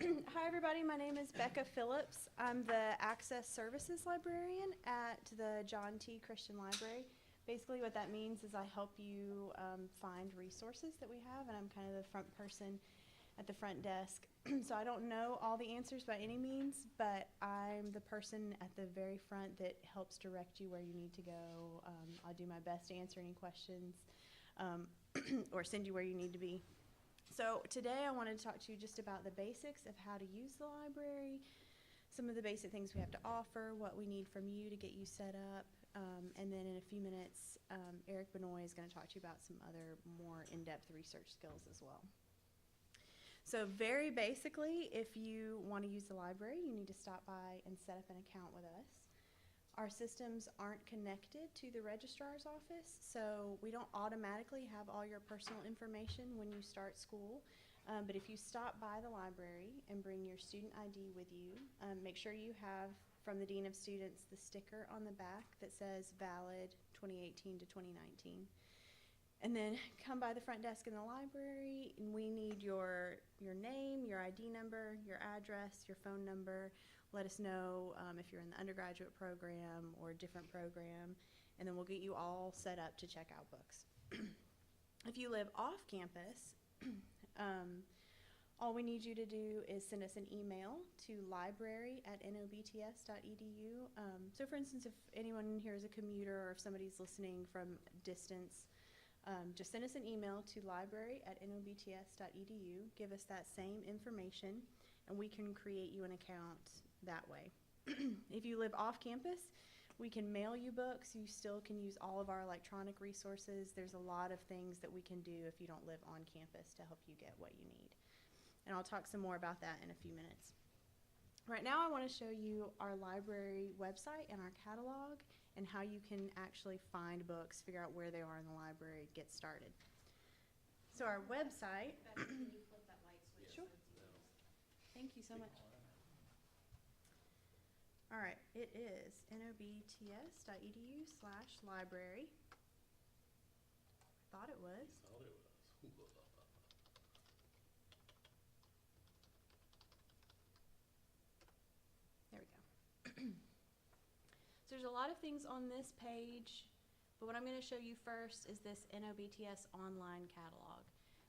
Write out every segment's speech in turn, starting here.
Hi everybody, my name is Becca Phillips. I'm the Access Services Librarian at the John T. Christian Library. Basically what that means is I help you find resources that we have, and I'm kind of the front person at the front desk. So I don't know all the answers by any means, but I'm the person at the very front that helps direct you where you need to go. I'll do my best to answer any questions or send you where you need to be. So today I wanted to talk to you just about the basics of how to use the library, some of the basic things we have to offer, what we need from you to get you set up, and then in a few minutes, Eric Benoit is going to talk to you about some other more in-depth research skills as well. So very basically, if you want to use the library, you need to stop by and set up an account with us. Our systems aren't connected to the registrar's office, so we don't automatically have all your personal information when you start school. But if you stop by the library and bring your student ID with you, make sure you have, from the Dean of Students, the sticker on the back that says valid 2018 to 2019. And then come by the front desk in the library, and we need your name, your ID number, your address, your phone number. Let us know if you're in the undergraduate program or a different program, and then we'll get you all set up to check out books. If you live off campus, all we need you to do is send us an email to library@nobts.edu. So for instance, if anyone here is a commuter or if somebody's listening from distance, just send us an email to library@nobts.edu. Give us that same information, and we can create you an account that way. If you live off campus, we can mail you books. You still can use all of our electronic resources. There's a lot of things that we can do if you don't live on campus to help you get what you need. And I'll talk some more about that in a few minutes. Right now I want to show you our library website and our catalog and how you can actually find books, figure out where they are in the library, get started. So our website, Can you flip that light switch? Sure. Thank you so much. All right, it is nobts.edu/library. I thought it was. There we go. So there's a lot of things on this page, but what I'm going to show you first is this NOBTS online catalog.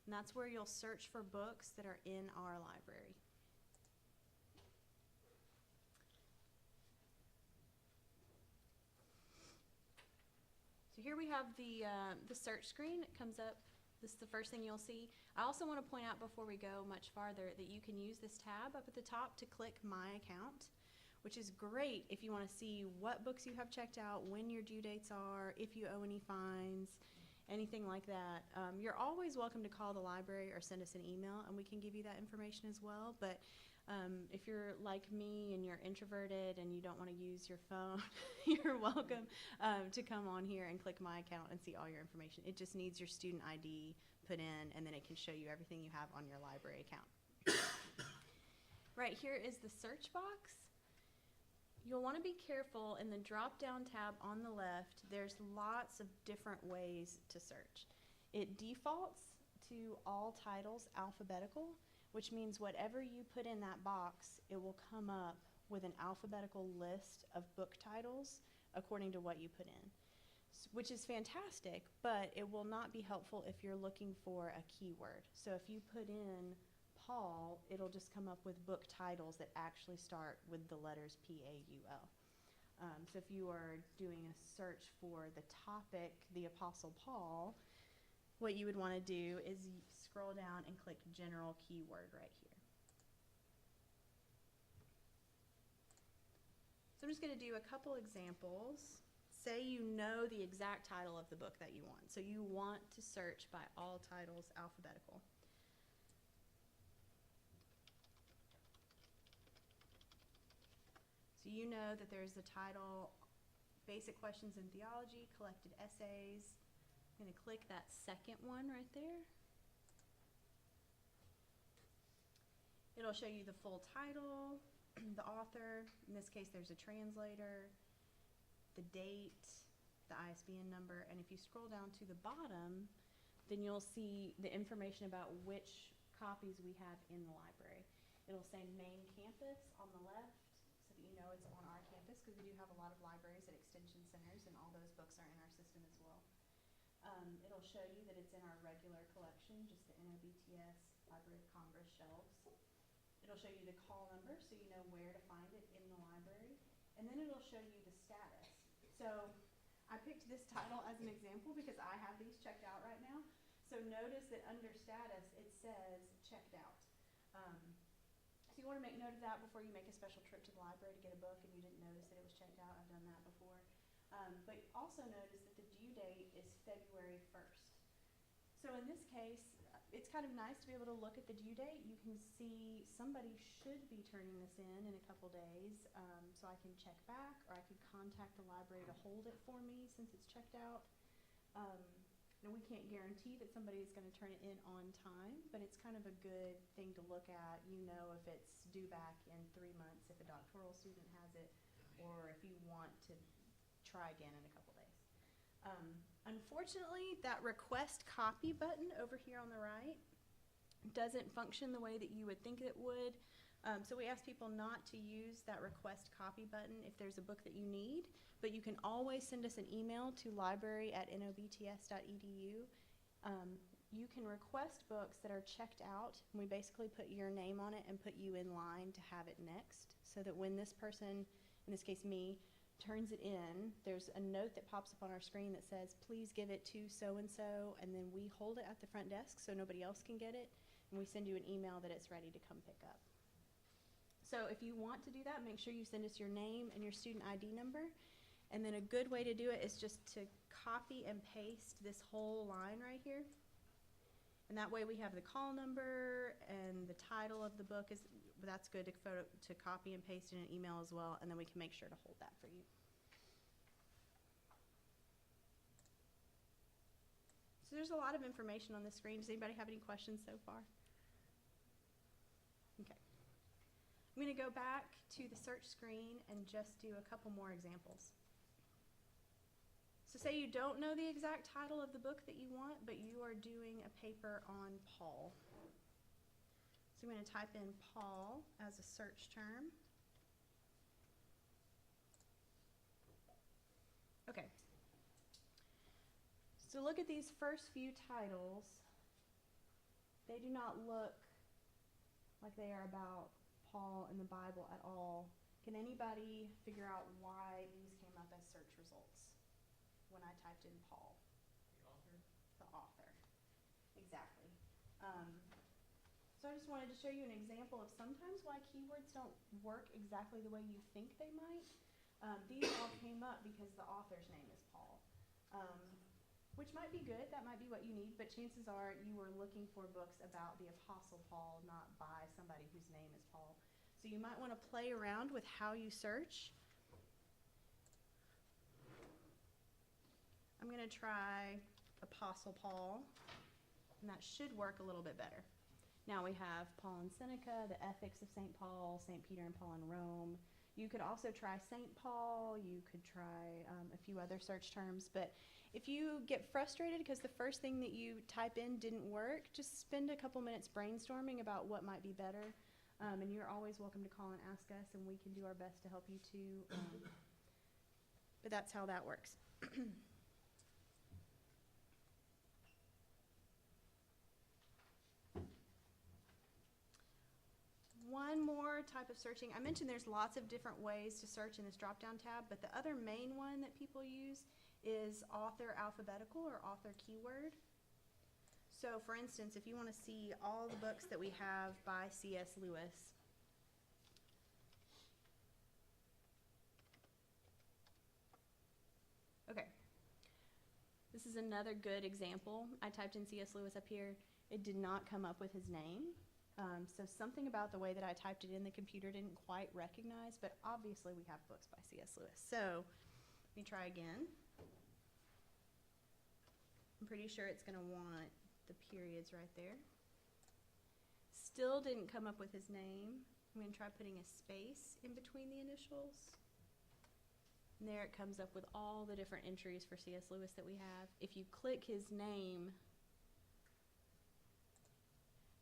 And that's where you'll search for books that are in our library. So here we have the search screen. It comes up. This is the first thing you'll see. I also want to point out before we go much farther that you can use this tab up at the top to click My Account, which is great if you want to see what books you have checked out, when your due dates are, if you owe any fines, anything like that. You're always welcome to call the library or send us an email, and we can give you that information as well. But if you're like me and you're introverted and you don't want to use your phone, you're welcome to come on here and click My Account and see all your information. It just needs your student ID put in, and then it can show you everything you have on your library account. Right here is the search box. You'll want to be careful in the drop-down tab on the left. There's lots of different ways to search. It defaults to all titles alphabetical, which means whatever you put in that box, it will come up with an alphabetical list of book titles according to what you put in, which is fantastic, but it will not be helpful if you're looking for a keyword. So if you put in Paul, it'll just come up with book titles that actually start with the letters P-A-U-L. So if you are doing a search for the topic, the Apostle Paul, what you would want to do is scroll down and click General Keyword right here. So I'm just going to do a couple examples. Say you know the exact title of the book that you want. So you want to search by all titles alphabetical. So you know that there's the title, Basic Questions in Theology, Collected Essays. I'm going to click that second one right there. It'll show you the full title, the author. In this case, there's a translator, the date, the ISBN number, and if you scroll down to the bottom, then you'll see the information about which copies we have in the library. It'll say main campus on the left so that you know it's on our campus, because we do have a lot of libraries at extension centers, and all those books are in our system as well. It'll show you that it's in our regular collection, just the NOBTS Library of Congress shelves. It'll show you the call number so you know where to find it in the library. And then it'll show you the status. So I picked this title as an example because I have these checked out right now. So notice that under status it says checked out. So you want to make note of that before you make a special trip to the library to get a book and you didn't notice that it was checked out. I've done that before. But also notice that the due date is February 1st. So in this case, it's kind of nice to be able to look at the due date. You can see somebody should be turning this in a couple days, so I can check back, or I could contact the library to hold it for me since it's checked out. Now we can't guarantee that somebody is going to turn it in on time, but it's kind of a good thing to look at. You know if it's due back in 3 months if a doctoral student has it, or if you want to try again in a couple days. Unfortunately, that request copy button over here on the right doesn't function the way that you would think it would. So we ask people not to use that request copy button if there's a book that you need, but you can always send us an email to library@nobts.edu. You can request books that are checked out, and we basically put your name on it and put you in line to have it next, so that when this person, in this case me, turns it in, there's a note that pops up on our screen that says, please give it to so-and-so, and then we hold it at the front desk so nobody else can get it, and we send you an email that it's ready to come pick up. So if you want to do that, make sure you send us your name and your student ID number, and then a good way to do it is just to copy and paste this whole line right here, and that way we have the call number and the title of the book. That's good to copy and paste in an email as well, and then we can make sure to hold that for you. So there's a lot of information on the screen. Does anybody have any questions so far? Okay. I'm going to go back to the search screen and just do a couple more examples. So say you don't know the exact title of the book that you want, but you are doing a paper on Paul. So I'm going to type in Paul as a search term. Okay. So look at these first few titles. They do not look like they are about Paul in the Bible at all. Can anybody figure out why these came up as search results when I typed in Paul? The author? The author. Exactly. So I just wanted to show you an example of sometimes why keywords don't work exactly the way you think they might. These all came up because the author's name is Paul, which might be good. That might be what you need, but chances are you were looking for books about the Apostle Paul, not by somebody whose name is Paul. So you might want to play around with how you search. I'm going to try Apostle Paul, and that should work a little bit better. Now we have Paul and Seneca, the Ethics of St. Paul, St. Peter and Paul in Rome. You could also try St. Paul. You could try a few other search terms. But if you get frustrated because the first thing that you type in didn't work, just spend a couple minutes brainstorming about what might be better. And you're always welcome to call and ask us, and we can do our best to help you too. But that's how that works. One more type of searching. I mentioned there's lots of different ways to search in this drop-down tab, but the other main one that people use is author alphabetical or author keyword. So for instance, if you want to see all the books that we have by C.S. Lewis, okay, this is another good example. I typed in C.S. Lewis up here. It did not come up with his name. So something about the way that I typed it in the computer didn't quite recognize, but obviously we have books by C.S. Lewis. So let me try again. I'm pretty sure it's going to want the periods right there. Still didn't come up with his name. I'm going to try putting a space in between the initials. And there it comes up with all the different entries for C.S. Lewis that we have. If you click his name,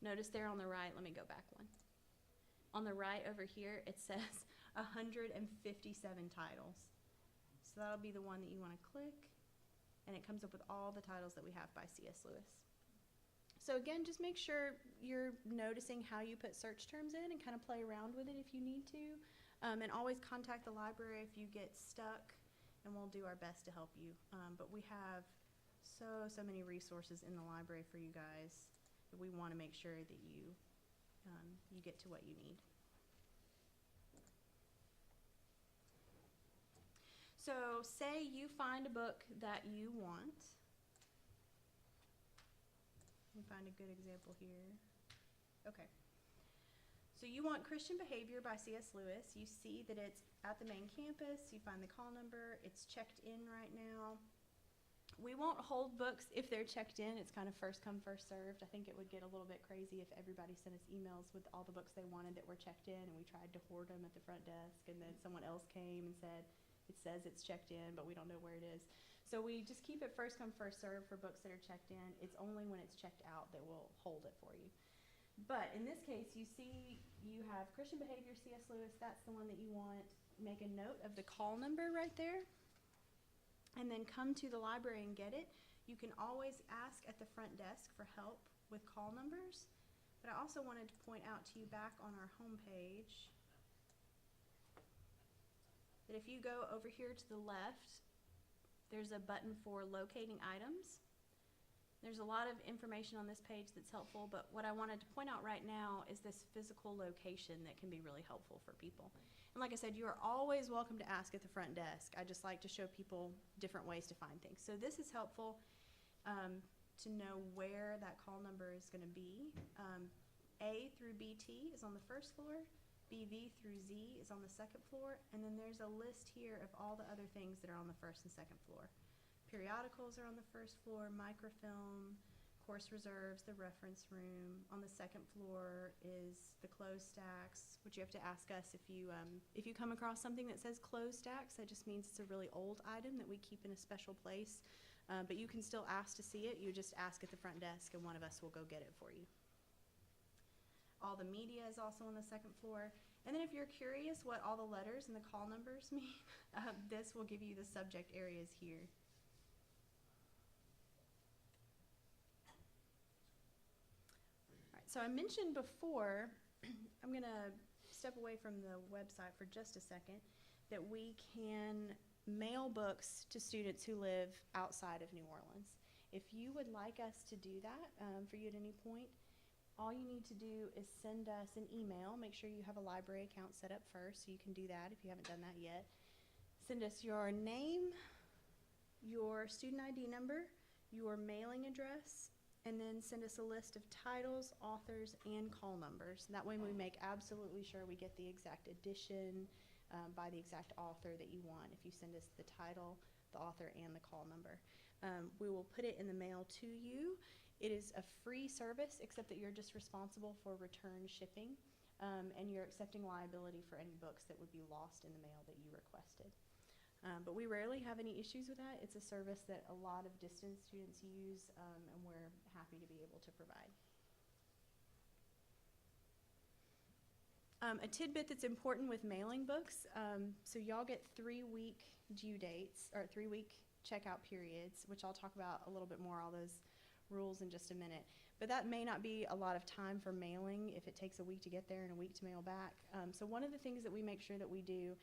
notice there on the right, let me go back one. on the right over here, it says 157 titles. So that'll be the one that you want to click, and it comes up with all the titles that we have by C.S. Lewis. So again, just make sure you're noticing how you put search terms in and kind of play around with it if you need to. And always contact the library if you get stuck, and we'll do our best to help you. But we have so many resources in the library for you guys that we want to make sure that you get to what you need. So say you find a book that you want. Let me find a good example here. Okay. So you want Christian Behavior by C.S. Lewis. You see that it's at the main campus. You find the call number. It's checked in right now. We won't hold books if they're checked in. It's kind of first come, first served. I think it would get a little bit crazy if everybody sent us emails with all the books they wanted that were checked in, and we tried to hoard them at the front desk, and then someone else came and said, it says it's checked in, but we don't know where it is. So we just keep it first come, first served for books that are checked in. It's only when it's checked out that we'll hold it for you. But in this case, you see you have Christian Behavior, C.S. Lewis. That's the one that you want. Make a note of the call number right there, and then come to the library and get it. You can always ask at the front desk for help with call numbers. But I also wanted to point out to you back on our home page that if you go over here to the left, there's a button for locating items. There's a lot of information on this page that's helpful, but what I wanted to point out right now is this physical location that can be really helpful for people. And like I said, you are always welcome to ask at the front desk. I just like to show people different ways to find things. So this is helpful to know where that call number is going to be. A through BT is on the first floor. BV through Z is on the second floor. And then there's a list here of all the other things that are on the first and second floor. Periodicals are on the first floor, microfilm, course reserves, the reference room. On the second floor is the closed stacks, which you have to ask us if you come across something that says closed stacks. That just means it's a really old item that we keep in a special place. But you can still ask to see it. You just ask at the front desk, and one of us will go get it for you. All the media is also on the second floor. And then if you're curious what all the letters and the call numbers mean, this will give you the subject areas here. So I mentioned before, I'm going to step away from the website for just a second, that we can mail books to students who live outside of New Orleans. If you would like us to do that for you at any point, all you need to do is send us an email. Make sure you have a library account set up first, so you can do that if you haven't done that yet. Send us your name, your student ID number, your mailing address, and then send us a list of titles, authors, and call numbers. That way we make absolutely sure we get the exact edition by the exact author that you want if you send us the title, the author, and the call number. We will put it in the mail to you. It is a free service, except that you're just responsible for return shipping, and you're accepting liability for any books that would be lost in the mail that you requested. But we rarely have any issues with that. It's a service that a lot of distance students use, and we're happy to be able to provide. A tidbit that's important with mailing books, so y'all get 3-week due dates, or 3-week checkout periods, which I'll talk about a little bit more, all those rules in just a minute. But that may not be a lot of time for mailing if it takes a week to get there and a week to mail back. So one of the things that we make sure that we do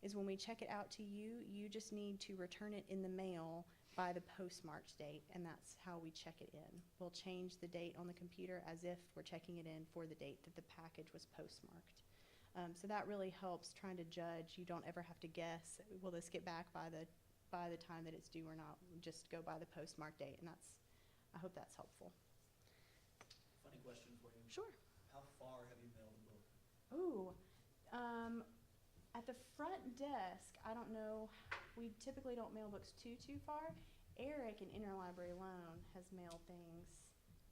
is when we check it out to you, you just need to return it in the mail by the postmarked date, and that's how we check it in. We'll change the date on the computer as if we're checking it in for the date that the package was postmarked. So that really helps trying to judge. You don't ever have to guess, will this get back by the time that it's due or not? Just go by the postmark date, and I hope that's helpful. Funny question for you. Sure. How far have you mailed a book? Ooh, at the front desk, I don't know, we typically don't mail books too far. Eric in Interlibrary Loan has mailed things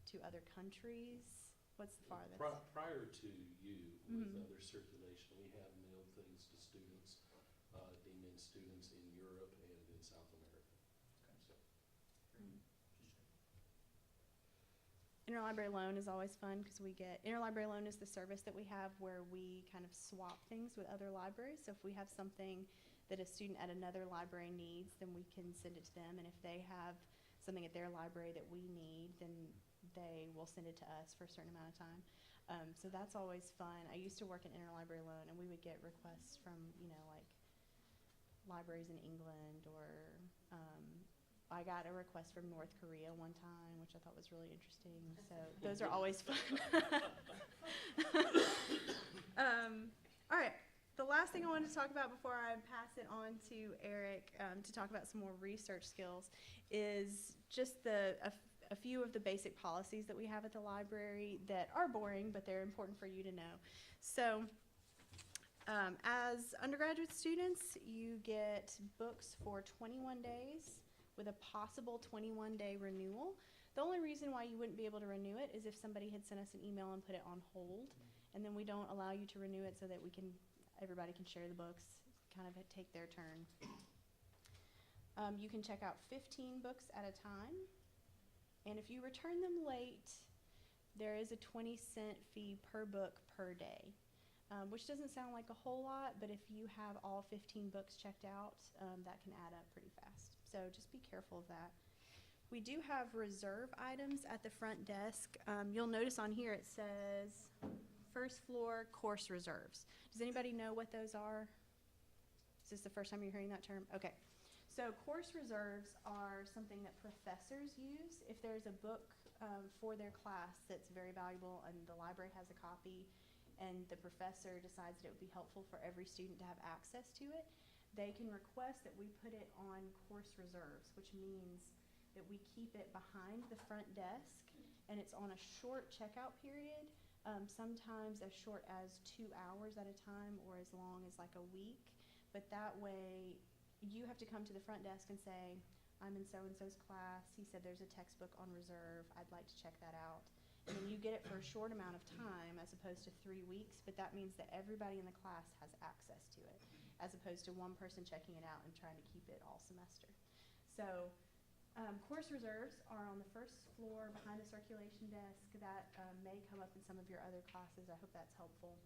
to other countries. What's the farthest? Prior to you, with other circulation, we have mailed things to students, deemed students in Europe and in South America. Okay. So, Interesting. Interlibrary Loan is always fun because Interlibrary Loan is the service that we have where we kind of swap things with other libraries. So if we have something that a student at another library needs, then we can send it to them. And if they have something at their library that we need, then they will send it to us for a certain amount of time. So that's always fun. I used to work in Interlibrary Loan, and we would get requests from, like libraries in England, or I got a request from North Korea one time, which I thought was really interesting. So those are always fun. All right. The last thing I wanted to talk about before I pass it on to Eric to talk about some more research skills is just a few of the basic policies that we have at the library that are boring, but they're important for you to know. So as undergraduate students, you get books for 21 days with a possible 21-day renewal. The only reason why you wouldn't be able to renew it is if somebody had sent us an email and put it on hold, and then we don't allow you to renew it so that everybody can share the books, kind of take their turn. You can check out 15 books at a time, and if you return them late, there is a 20-cent fee per book per day, which doesn't sound like a whole lot, but if you have all 15 books checked out, that can add up pretty fast. So just be careful of that. We do have reserve items at the front desk. You'll notice on here it says first floor course reserves. Does anybody know what those are? Is this the first time you're hearing that term? Okay. So course reserves are something that professors use if there's a book for their class that's very valuable and the library has a copy and the professor decides that it would be helpful for every student to have access to it. They can request that we put it on course reserves, which means that we keep it behind the front desk and it's on a short checkout period, sometimes as short as 2 hours at a time or as long as like a week. But that way you have to come to the front desk and say, I'm in so-and-so's class. He said there's a textbook on reserve. I'd like to check that out. And then you get it for a short amount of time as opposed to 3 weeks, but that means that everybody in the class has access to it, as opposed to one person checking it out and trying to keep it all semester. So course reserves are on the first floor behind the circulation desk. That may come up in some of your other classes. I hope that's helpful.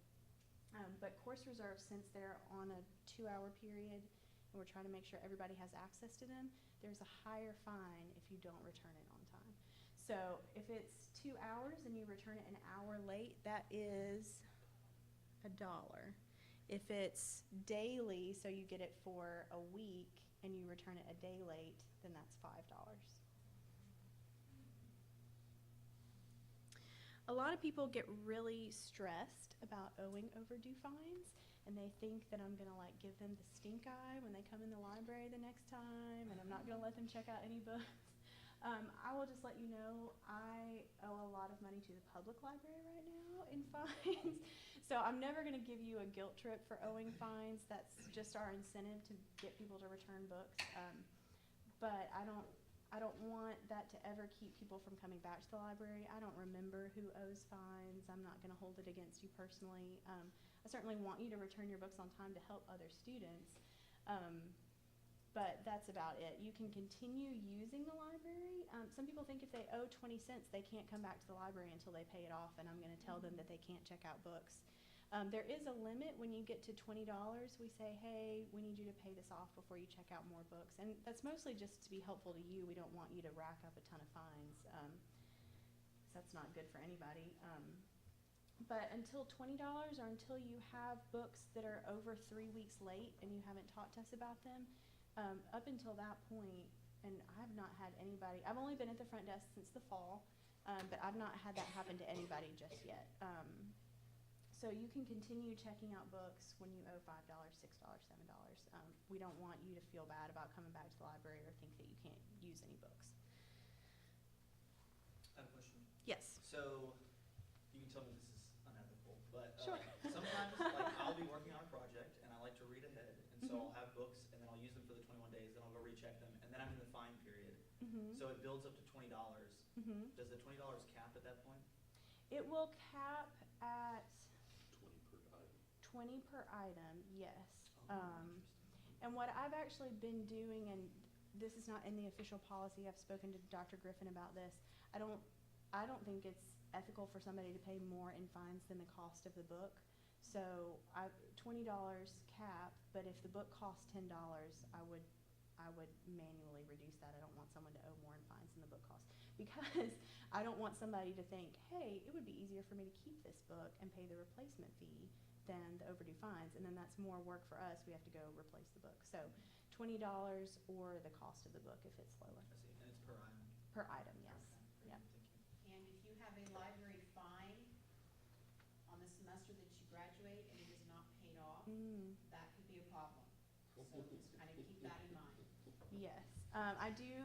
But course reserves, since they're on a 2-hour period and we're trying to make sure everybody has access to them, there's a higher fine if you don't return it on time. So if it's 2 hours and you return it an hour late, that is $1. If it's daily, so you get it for a week and you return it a day late, then that's $5. A lot of people get really stressed about owing overdue fines, and they think that I'm gonna like give them the stink eye when they come in the library the next time, and I'm not gonna let them check out any books. I will just let you know I owe a lot of money to the public library right now in fines. So I'm never going to give you a guilt trip for owing fines. That's just our incentive to get people to return books. But I don't want that to ever keep people from coming back to the library. I don't remember who owes fines. I'm not going to hold it against you personally. I certainly want you to return your books on time to help other students. But that's about it. You can continue using the library. Some people think if they owe 20 cents, they can't come back to the library until they pay it off, and I'm going to tell them that they can't check out books. There is a limit. When you get to $20, we say, hey, we need you to pay this off before you check out more books. And that's mostly just to be helpful to you. We don't want you to rack up a ton of fines. That's not good for anybody. But until $20 or until you have books that are over 3 weeks late and you haven't talked to us about them, up until that point, and I've not had anybody, I've only been at the front desk since the fall, but I've not had that happen to anybody just yet. So you can continue checking out books when you owe $5, $6, $7. We don't want you to feel bad about coming back to the library or think that you can't use any books. I have a question. Yes. So you can tell me this is unethical, but Sure. sometimes like I'll be working on a project and I like to read ahead, and so Mhm. I'll have books and then I'll use them for the 21 days, then I'll go recheck them, and then I'm in the fine period. Mm-hmm. So it builds up to $20. Mm-hmm. Does the $20 cap at that point? It will cap at 20 per item. 20 per item, yes. Interesting. And what I've actually been doing, and this is not in the official policy, I've spoken to Dr. Griffin about this, I I don't think it's ethical for somebody to pay more in fines than the cost of the book. So $20 cap, but if the book costs $10, I would manually reduce that. I don't want someone to owe more in fines than the book costs, because I don't want somebody to think, hey, it would be easier for me to keep this book and pay the replacement fee than the overdue fines, and then that's more work for us. We have to go replace the book. So $20 or the cost of the book if it's lower. I see, and it's per item. Per item, yes. Okay, Yep. thank you. And if you have a library fine on the semester that you graduate and it is not paid off, that could be a problem. So just kind of keep that in mind. Yes, I do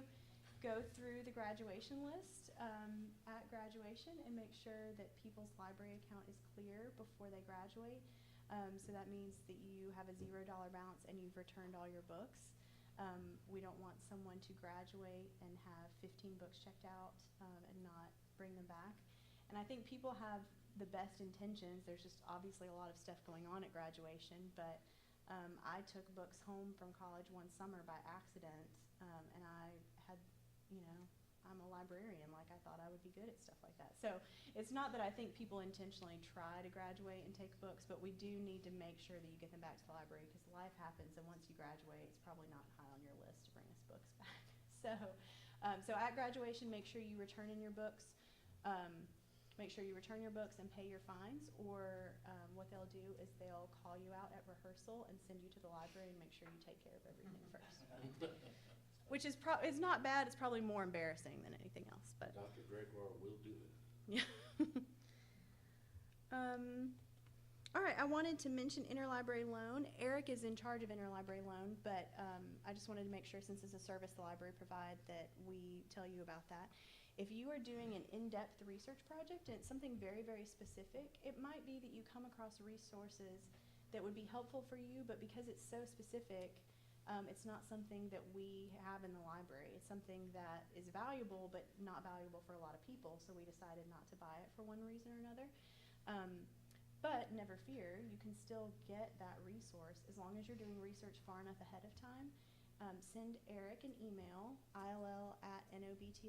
go through the graduation list at graduation and make sure that people's library account is clear before they graduate. So that means that you have a $0 balance and you've returned all your books. We don't want someone to graduate and have 15 books checked out and not bring them back. And I think people have the best intentions. There's just obviously a lot of stuff going on at graduation, but I took books home from college one summer by accident, and I had, I'm a librarian, like I thought I would be good at stuff like that. So it's not that I think people intentionally try to graduate and take books, but we do need to make sure that you get them back to the library, because life happens, and once you graduate, it's probably not high on your list to bring us books back. So at graduation, make sure you return in your books. Make sure you return your books and pay your fines, or what they'll do is they'll call you out at rehearsal and send you to the library and make sure you take care of everything first. Which is it's not bad, it's probably more embarrassing than anything else. But Dr. Gregoire will do it. yeah. All right, I wanted to mention Interlibrary Loan. Eric is in charge of Interlibrary Loan, but I just wanted to make sure, since it's a service the library provide, that we tell you about that. If you are doing an in-depth research project and it's something very, very specific, it might be that you come across resources that would be helpful for you, but because it's so specific, it's not something that we have in the library. It's something that is valuable, but not valuable for a lot of people, so we decided not to buy it for one reason or another. But never fear, you can still get that resource as long as you're doing research far enough ahead of time. Send Eric an email, ill@nobts.edu,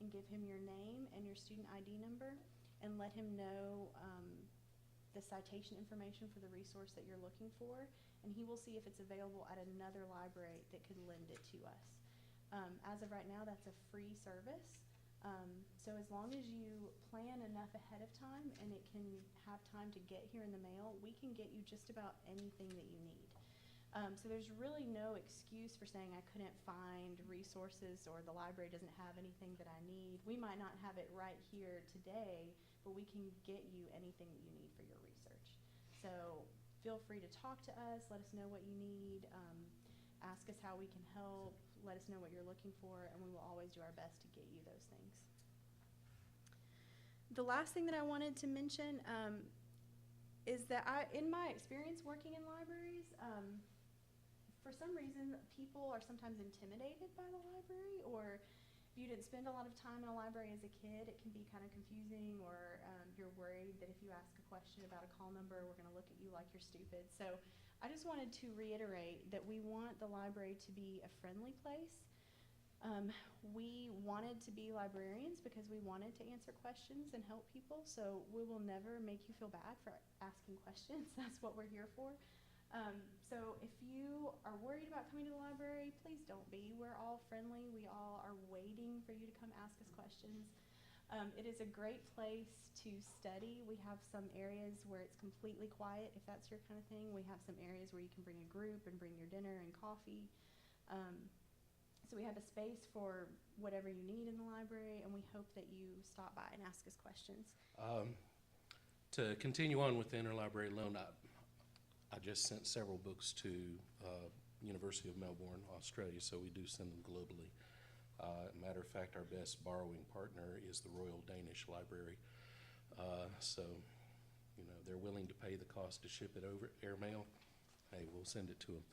and give him your name and your student ID number, and let him know the citation information for the resource that you're looking for, and he will see if it's available at another library that could lend it to us. As of right now, that's a free service. So as long as you plan enough ahead of time and it can have time to get here in the mail, we can get you just about anything that you need. So there's really no excuse for saying I couldn't find resources or the library doesn't have anything that I need. We might not have it right here today, but we can get you anything that you need for your research. So feel free to talk to us, let us know what you need, ask us how we can help, let us know what you're looking for, and we will always do our best to get you those things. The last thing that I wanted to mention is that in my experience working in libraries, for some reason, people are sometimes intimidated by the library, or if you didn't spend a lot of time in a library as a kid, it can be kind of confusing, or you're worried that if you ask a question about a call number, we're going to look at you like you're stupid. So I just wanted to reiterate that we want the library to be a friendly place. We wanted to be librarians because we wanted to answer questions and help people, so we will never make you feel bad for asking questions. That's what we're here for. So if you are worried about coming to the library, please don't be. We're all friendly. We all are waiting for you to come ask us questions. It is a great place to study. We have some areas where it's completely quiet, if that's your kind of thing. We have some areas where you can bring a group and bring your dinner and coffee. So we have a space for whatever you need in the library, and we hope that you stop by and ask us questions. To continue on with the Interlibrary Loan, I just sent several books to University of Melbourne, Australia, so we do send them globally. Matter of fact, our best borrowing partner is the Royal Danish Library. So, they're willing to pay the cost to ship it over airmail. Hey, we'll send it to them.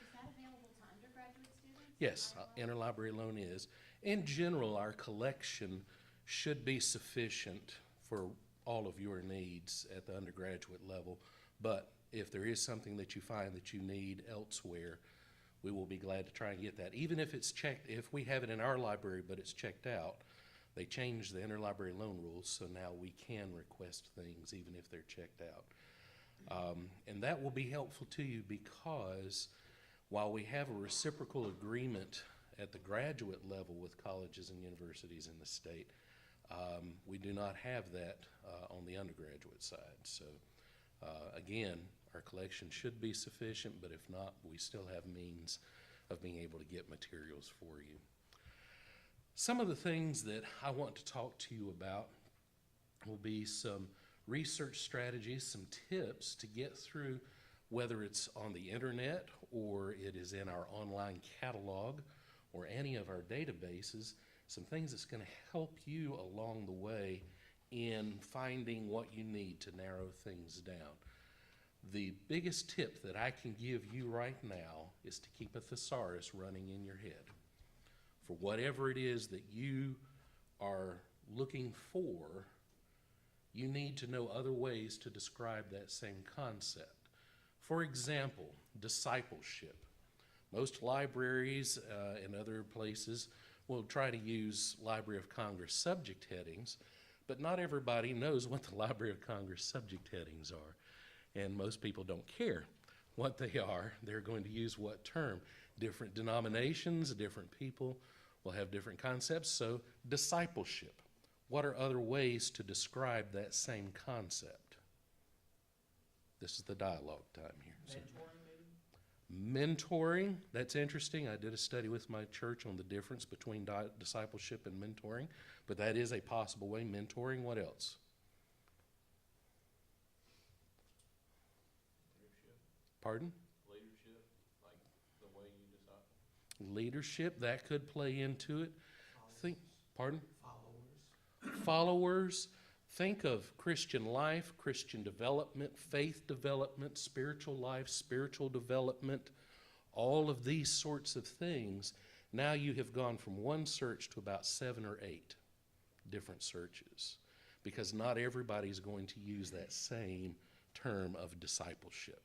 Is that available to undergraduate students? Yes, Interlibrary Loan is. In general, our collection should be sufficient for all of your needs at the undergraduate level, but if there is something that you find that you need elsewhere, we will be glad to try and get that. Even if it's checked, if we have it in our library but it's checked out, They changed the interlibrary loan rules, so now we can request things even if they're checked out. And that will be helpful to you because while we have a reciprocal agreement at the graduate level with colleges and universities in the state, we do not have that on the undergraduate side. So again, our collection should be sufficient, but if not, we still have means of being able to get materials for you. Some of the things that I want to talk to you about will be some research strategies, some tips to get through, whether it's on the internet or it is in our online catalog or any of our databases, some things that's going to help you along the way in finding what you need to narrow things down. The biggest tip that I can give you right now is to keep a thesaurus running in your head. For whatever it is that you are looking for, you need to know other ways to describe that same concept. For example, discipleship. Most libraries and other places will try to use Library of Congress subject headings, but not everybody knows what the Library of Congress subject headings are. And most people don't care what they are. They're going to use what term. Different denominations, different people will have different concepts. So discipleship. What are other ways to describe that same concept? This is the dialogue time here. Mentoring, maybe? Mentoring, that's interesting. I did a study with my church on the difference between discipleship and mentoring, but that is a possible way. Mentoring, what else? Pardon? Leadership, like the way you decide. Leadership, that could play into it. Pardon? Followers. Followers. Think of Christian life, Christian development, faith development, spiritual life, spiritual development, all of these sorts of things. Now you have gone from one search to about 7 or 8 different searches because not everybody's going to use that same term of discipleship.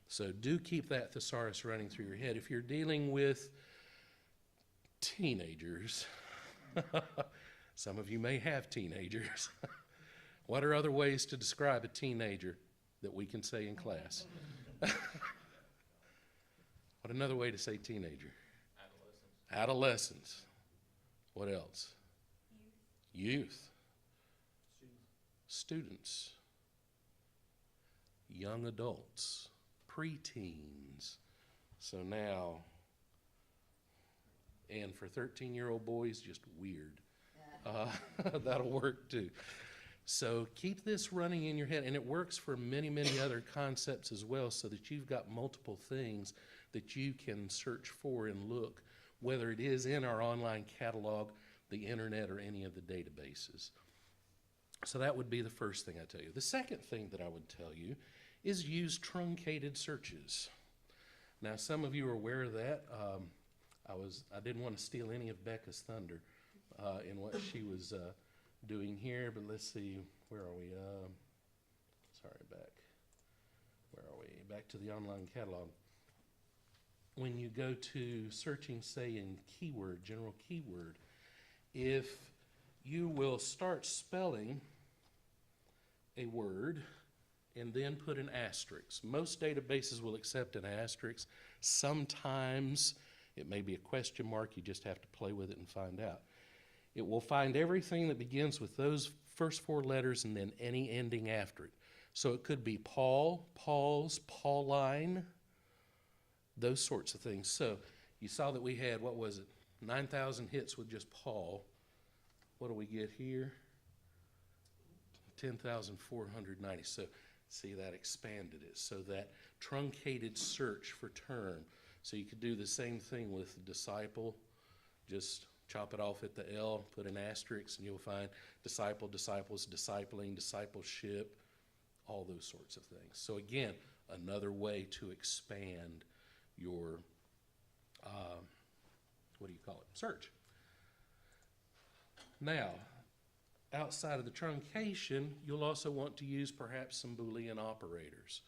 So do keep that thesaurus running through your head. If you're dealing with teenagers, some of you may have teenagers. What are other ways to describe a teenager that we can say in class? What another way to say teenager? Adolescence. What else? Youth. Students. Young adults. Preteens. So now, and for 13-year-old boys, just weird. That'll work too. So keep this running in your head, and it works for many, many other concepts as well, so that you've got multiple things that you can search for and look, whether it is in our online catalog, the internet, or any of the databases. So that would be the first thing I tell you. The second thing that I would tell you is use truncated searches. Now, some of you are aware of that. I didn't want to steal any of Becca's thunder in what she was doing here, but let's see, where are we? Where are we? Back to the online catalog. When you go to searching, say, in keyword, general keyword, if you will start spelling a word and then put an asterisk. Most databases will accept an asterisk. Sometimes it may be a question mark. You just have to play with it and find out. It will find everything that begins with those first 4 letters and then any ending after it. So it could be Paul, Paul's, Pauline, those sorts of things. So you saw that we had, 9,000 hits with just Paul. What do we get here? 10,490. So see, that expanded it. So that truncated search for term. So you could do the same thing with disciple. Just chop it off at the L, put an asterisk, and you'll find disciple, disciples, discipling, discipleship, all those sorts of things. So again, another way to expand your, search. Now, outside of the truncation, you'll also want to use perhaps some Boolean operators.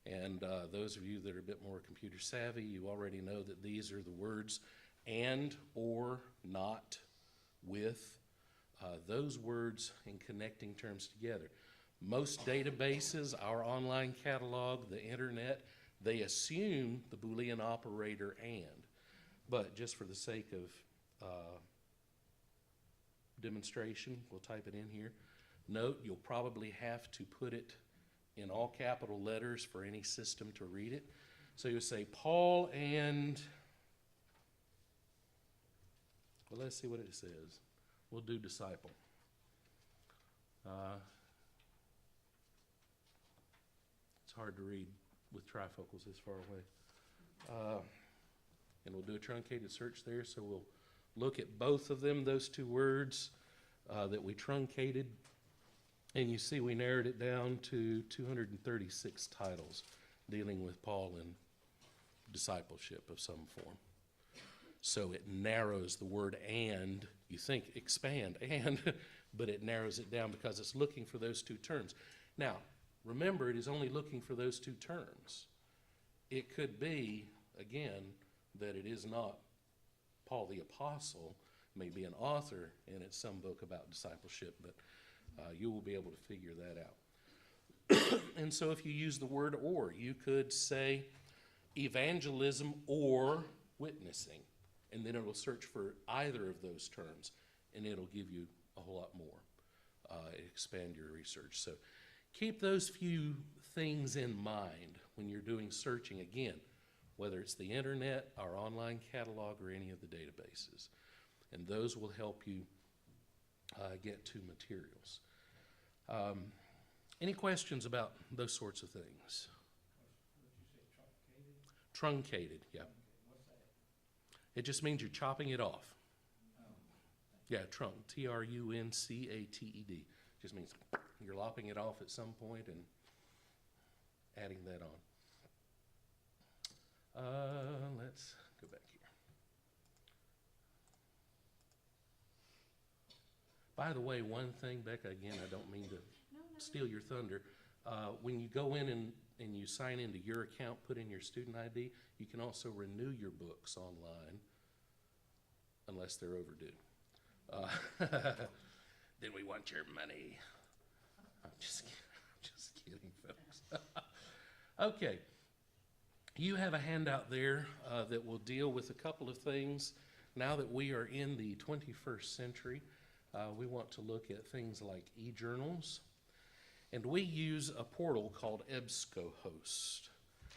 And those of you that are a bit more computer savvy, you already know that these are the words and, or, not, with, those words and connecting terms together. Most databases, our online catalog, the internet, they assume the Boolean operator and. But just for the sake of demonstration, we'll type it in here. Note, you'll probably have to put it in all capital letters for any system to read it. So you'll say Paul and, well, let's see what it says. We'll do disciple. It's hard to read with trifocals this far away. And we'll do a truncated search there, so we'll look at both of them, those two words that we truncated. And you see we narrowed it down to 236 titles dealing with Paul and discipleship of some form. So it narrows the word and, you think expand and, but it narrows it down because it's looking for those two terms. Now, remember, it is only looking for those two terms. It could be, again, that it is not Paul the Apostle, may be an author, and it's some book about discipleship, but you will be able to figure that out. And so if you use the word or, you could say evangelism or witnessing, and then it will search for either of those terms, and it'll give you a whole lot more, expand your research. So keep those few things in mind when you're doing searching, again, whether it's the internet, our online catalog, or any of the databases. And those will help you get to materials. Any questions about those sorts of things? Truncated, yeah. It just means you're chopping it off. Yeah, trunk, T-R-U-N-C-A-T-E-D. Just means you're lopping it off at some point and adding that on. Let's go back here. By the way, one thing, Becca, again, I don't mean to steal your thunder. When you go in and you sign into your account, put in your student ID, you can also renew your books online unless they're overdue. Then we want your money. I'm just kidding, folks. Okay. You have a handout there that will deal with a couple of things. Now that we are in the 21st century, we want to look at things like e-journals. And we use a portal called Ebscohost.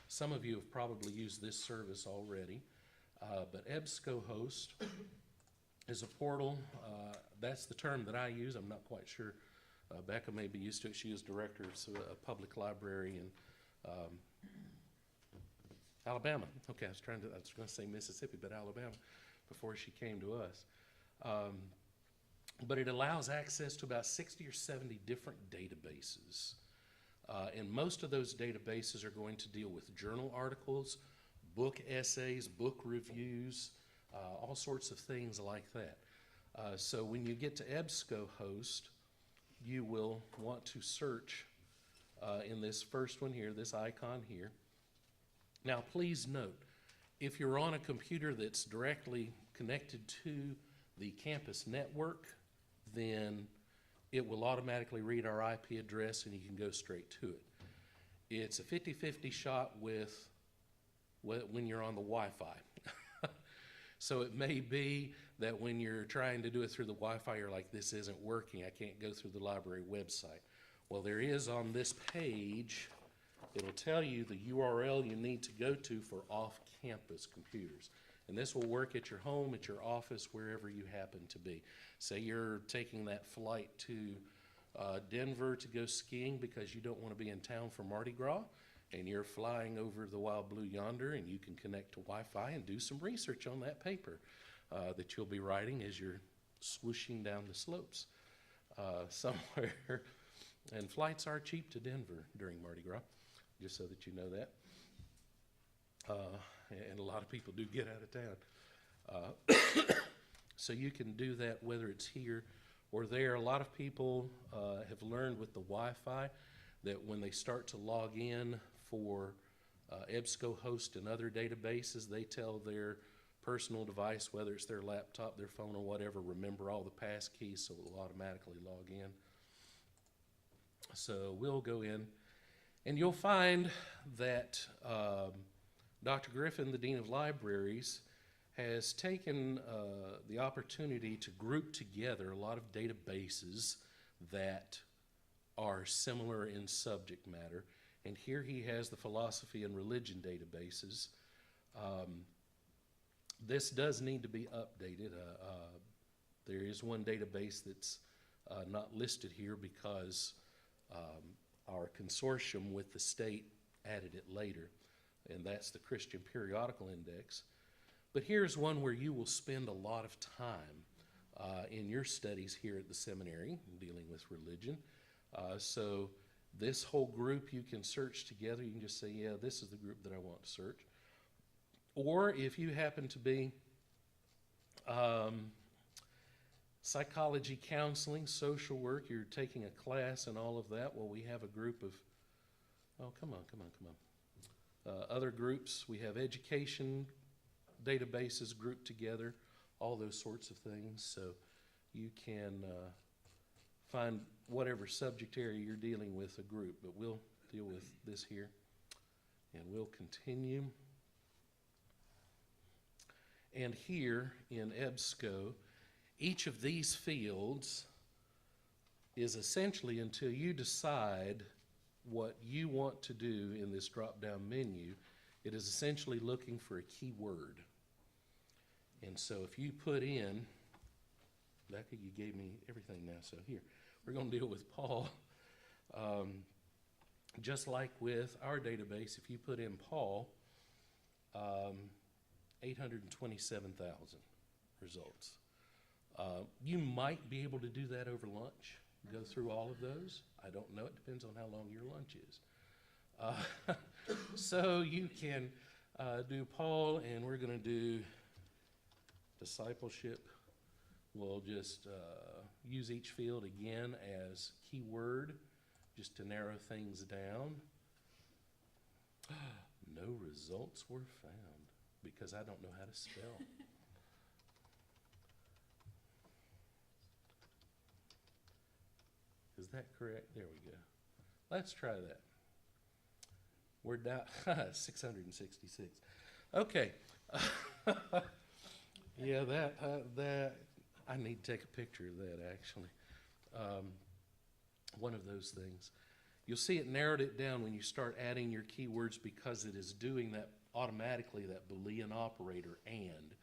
Some of you have probably used this service already, but Ebscohost is a portal. That's the term that I use. I'm not quite sure. Becca may be used to it. She is director of a public library in Alabama. Okay, I was going to say Mississippi, but Alabama before she came to us. But it allows access to about 60 or 70 different databases. And most of those databases are going to deal with journal articles, book essays, book reviews, all sorts of things like that. So when you get to Ebscohost, you will want to search in this first one here, this icon here. Now, please note, if you're on a computer that's directly connected to the campus network, then it will automatically read our IP address and you can go straight to it. It's a 50-50 shot with when you're on the Wi-Fi. So it may be that when you're trying to do it through the Wi-Fi, you're like, this isn't working, I can't go through the library website. Well, there is on this page, it'll tell you the URL you need to go to for off-campus computers. And this will work at your home, at your office, wherever you happen to be. Say you're taking that flight to Denver to go skiing because you don't want to be in town for Mardi Gras, and you're flying over the wild blue yonder, and you can connect to Wi-Fi and do some research on that paper that you'll be writing as you're swooshing down the slopes somewhere. And flights are cheap to Denver during Mardi Gras, just so that you know that. And a lot of people do get out of town. So you can do that whether it's here or there. A lot of people have learned with the Wi-Fi that when they start to log in for Ebscohost and other databases, they tell their personal device, whether it's their laptop, their phone, or whatever, remember all the pass keys so it will automatically log in. So we'll go in, and you'll find that Dr. Griffin, the Dean of Libraries, has taken the opportunity to group together a lot of databases that are similar in subject matter. And here he has the philosophy and religion databases. This does need to be updated. There is one database that's not listed here because our consortium with the state added it later, and that's the Christian Periodical Index. But here's one where you will spend a lot of time in your studies here at the seminary dealing with religion. So this whole group you can search together. You can just say, yeah, this is the group that I want to search. Or if you happen to be psychology, counseling, social work, you're taking a class and all of that, well, we have a group of, other groups. We have education databases grouped together, all those sorts of things. So you can find whatever subject area you're dealing with a group, but we'll deal with this here, and we'll continue. And here in Ebsco, each of these fields is essentially, until you decide what you want to do in this drop-down menu, it is essentially looking for a keyword. And so if you put in, Becca, you gave me everything now, so here, we're going to deal with Paul. Just like with our database, if you put in Paul, 827,000 results. You might be able to do that over lunch, go through all of those. I don't know, it depends on how long your lunch is. So you can do Paul, and we're going to do discipleship. We'll just use each field again as keyword, just to narrow things down. No results were found because I don't know how to spell. Is that correct? There we go. Let's try that. We're down 666. Okay. Yeah, that I need to take a picture of that actually. One of those things. You'll see it narrowed it down when you start adding your keywords because it is doing that automatically, that Boolean operator and.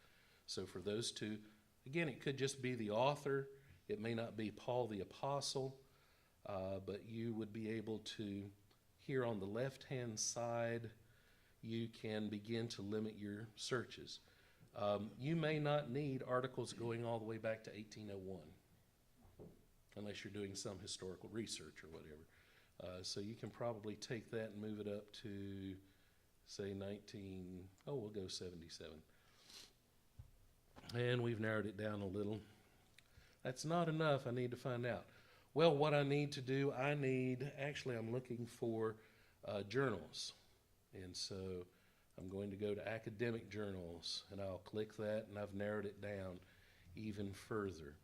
So for those two, again, it could just be the author. It may not be Paul the Apostle, but you would be able to, here on the left-hand side, you can begin to limit your searches. You may not need articles going all the way back to 1801, unless you're doing some historical research or whatever. So you can probably take that and move it up to, say, we'll go 77. And we've narrowed it down a little. That's not enough. I need to find out. Well, what I need to do, I'm looking for journals. And so I'm going to go to academic journals, and I'll click that, and I've narrowed it down even further.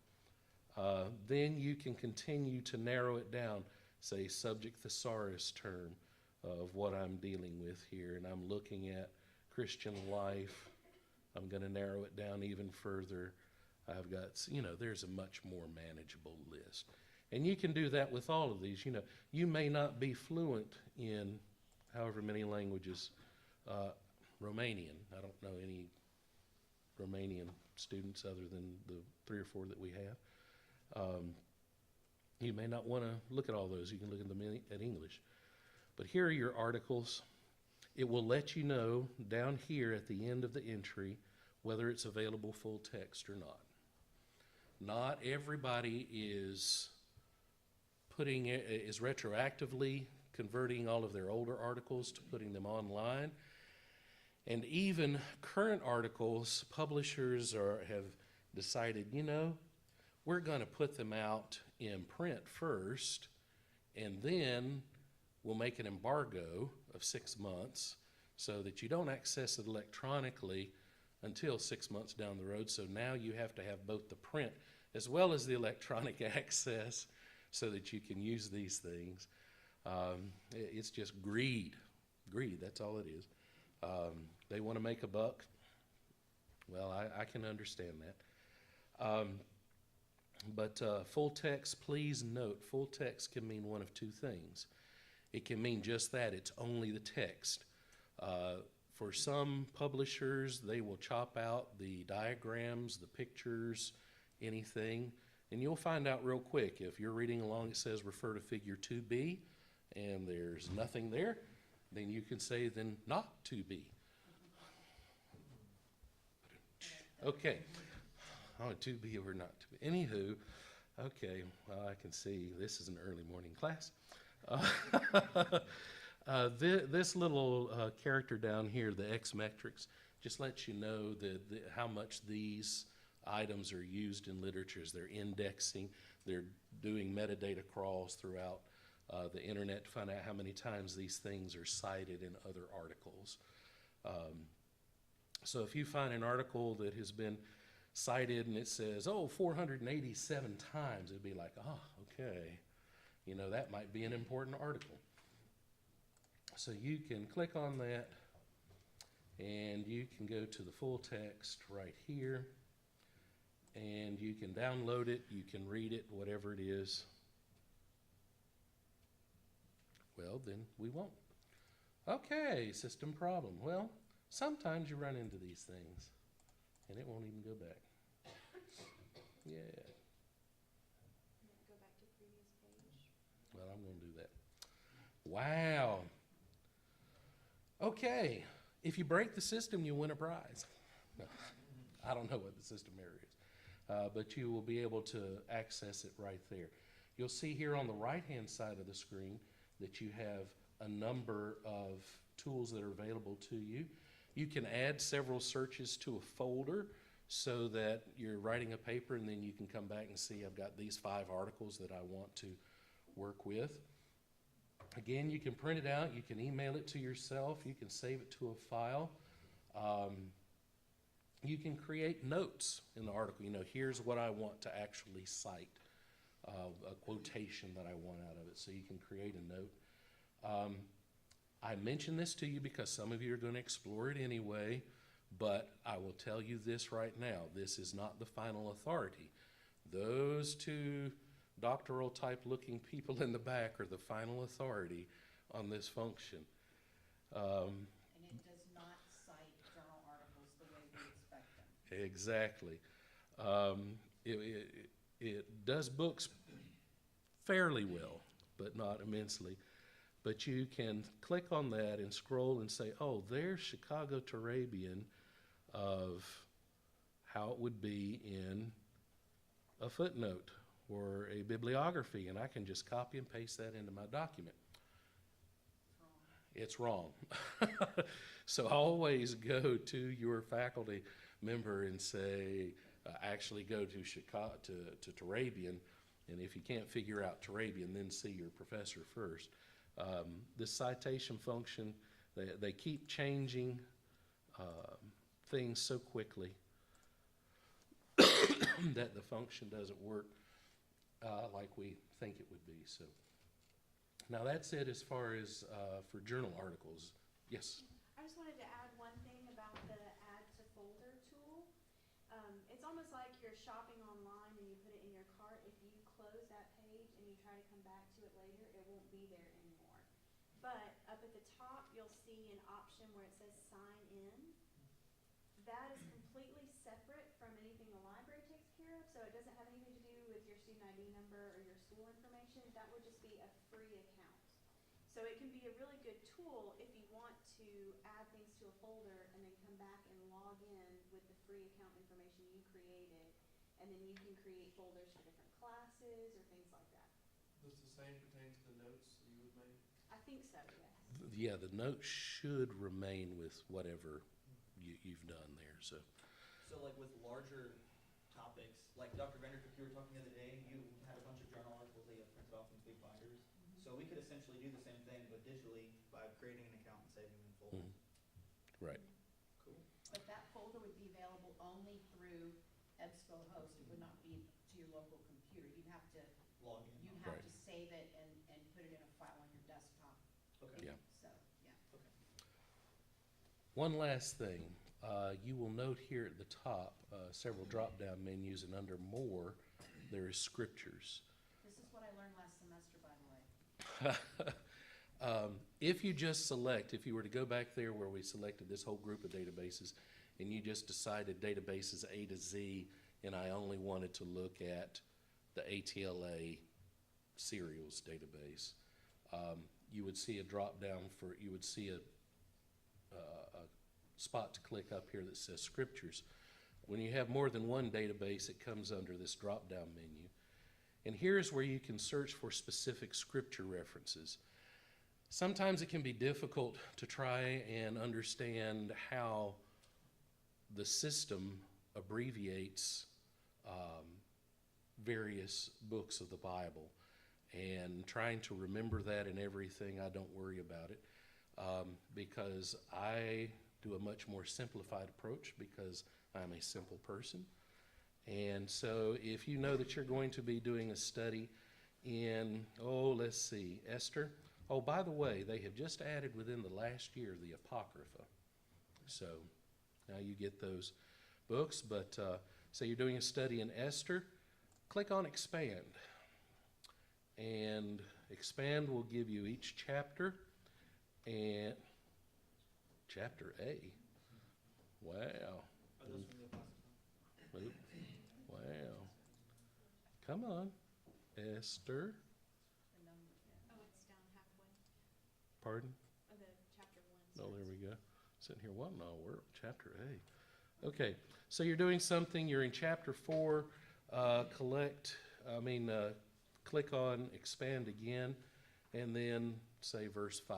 Then you can continue to narrow it down, say subject thesaurus term of what I'm dealing with here, and I'm looking at Christian life. I'm going to narrow it down even further. I've got, there's a much more manageable list. And you can do that with all of these. You may not be fluent in however many languages. Romanian, I don't know any Romanian students other than the 3 or 4 that we have. You may not want to look at all those. You can look at them at English. But here are your articles. It will let you know down here at the end of the entry whether it's available full text or not. Not everybody is retroactively converting all of their older articles to putting them online. And even current articles, publishers have decided, we're going to put them out in print first, and then we'll make an embargo of 6 months so that you don't access it electronically until 6 months down the road. So now you have to have both the print as well as the electronic access so that you can use these things. It's just greed. Greed, that's all it is. They want to make a buck. Well, I can understand that. But full text, please note, full text can mean one of two things. It can mean just that, it's only the text. For some publishers, they will chop out the diagrams, the pictures, anything, and you'll find out real quick. If you're reading along, it says refer to figure 2B, and there's nothing there, then you can say then not 2B. Okay. Oh, 2B or not 2B. Anywho, okay, well, I can see this is an early morning class. This little character down here, the X metrics, just lets you know how much these items are used in literature. They're indexing, they're doing metadata crawls throughout the internet to find out how many times these things are cited in other articles. So if you find an article that has been cited and it says, 487 times, it'd be like, okay, you know, that might be an important article. So you can click on that and you can go to the full text right here and you can download it, you can read it, whatever it is. Well, then we won't. Okay, system problem. Well, sometimes you run into these things and it won't even go back. Yeah. Go back to previous page. Well, I'm going to do that. Wow. Okay. If you break the system, you win a prize. No, I don't know what the system error is, but you will be able to access it right there. You'll see here on the right-hand side of the screen that you have a number of tools that are available to you. You can add several searches to a folder so that you're writing a paper and then you can come back and see I've got these 5 articles that I want to work with. Again, you can print it out, you can email it to yourself, you can save it to a file. You can create notes in the article. You know, here's what I want to actually cite, a quotation that I want out of it. So you can create a note. I mention this to you because some of you are going to explore it anyway, but I will tell you this right now. This is not the final authority. Those 2 doctoral type looking people in the back are the final authority on this function. And it does not cite journal articles the way we expect them. Exactly. It does books fairly well, but not immensely. But you can click on that and scroll and say, there's Chicago Turabian of how it would be in a footnote or a bibliography, and I can just copy and paste that into my document. It's wrong. So always go to your faculty member and say, actually go to Chicago, to Turabian, and if you can't figure out Turabian, then see your professor first. This citation function, they keep changing things so quickly that the function doesn't work like we think it would be. So now that's it as far as for journal articles. Yes? I just wanted to add one thing about the add to folder tool. It's almost like you're shopping online and you put it in your cart. If you close that page and you try to come back to it later, it won't be there anymore. But up at the top, you'll see an option where it says sign in. That is completely separate from anything the library takes care of, so it doesn't have anything to do with your student ID number or your school information. That would just be a free account. So it can be a really good tool if you want to add things to a folder and then come back and log in with the free account information you created, and then you can create folders for different classes or things like that. Does the same pertain to the notes that you would make? I think so, yes. Yeah, the note should remain with whatever you've done there. So like with larger topics, like Dr. Vandercook, you were talking the other day, you had a bunch of journal articles that you have printed off in big binders. So we could essentially do the same thing, but digitally by creating an account and saving them in folders. Right. Cool. But that folder would be only through Ebscohost. It would not be to your local computer. You'd have to, Log in. you'd have Right. to save it and put it in a file on your desktop. Okay. Yeah. So, yeah. Okay. One last thing, you will note here at the top, several drop-down menus, and under More, there is Scriptures. This is what I learned last semester, by the way. If you just select, if you were to go back there where we selected this whole group of databases, and you just decided databases A to Z, and I only wanted to look at the ATLA serials database, you would see a drop-down for, you would see a spot to click up here that says Scriptures. When you have more than one database, it comes under this drop-down menu. And here's where you can search for specific scripture references. Sometimes it can be difficult to try and understand how the system abbreviates various books of the Bible. And trying to remember that and everything, I don't worry about it because I do a much more simplified approach because I'm a simple person. And so if you know that you're going to be doing a study in, let's see, Esther. Oh, by the way, they have just added within the last year the Apocrypha. So now you get those books. But say you're doing a study in Esther, click on Expand. And Expand will give you each chapter and chapter A. Wow. Are those from the Apocrypha? Oop. Wow. Come on, Esther. The number, yeah. Oh, it's down halfway. Pardon? Oh, the chapter 1. Oh, there we go. Sitting here, what in the world? Chapter A. Okay, so you're doing something, you're in chapter 4, click on Expand again, and then say verse 5.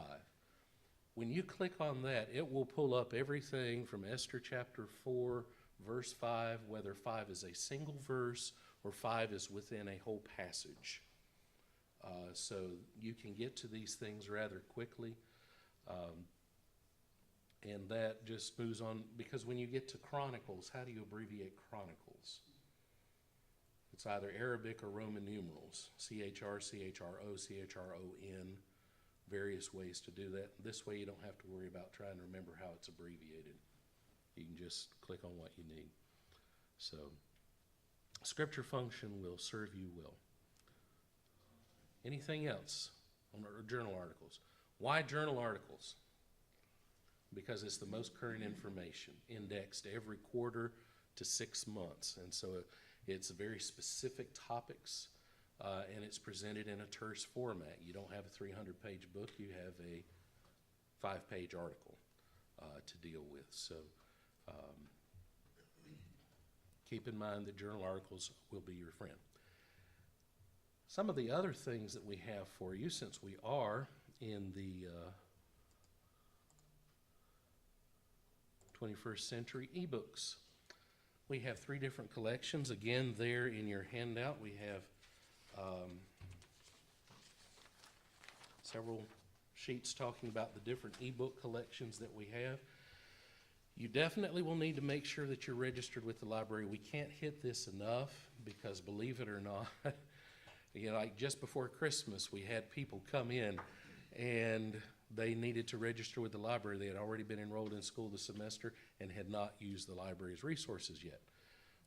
When you click on that, it will pull up everything from Esther chapter 4, verse 5, whether 5 is a single verse or 5 is within a whole passage. So you can get to these things rather quickly. And that just moves on, because when you get to Chronicles, how do you abbreviate Chronicles? It's either Arabic or Roman numerals, CHR, CHRO, CHRON, various ways to do that. This way you don't have to worry about trying to remember how it's abbreviated. You can just click on what you need. So, scripture function will serve you well. Anything else on our journal articles? Why journal articles? Because it's the most current information, indexed every quarter to 6 months. And so it's very specific topics, and it's presented in a terse format. You don't have a 300-page book, you have a 5-page article to deal with. So keep in mind that journal articles will be your friend. Some of the other things that we have for you, since we are in the 21st century ebooks. We have 3 different collections. Again, there in your handout, we have several sheets talking about the different ebook collections that we have. You definitely will need to make sure that you're registered with the library. We can't hit this enough because, believe it or not, like just before Christmas, we had people come in and they needed to register with the library. They had already been enrolled in school this semester and had not used the library's resources yet.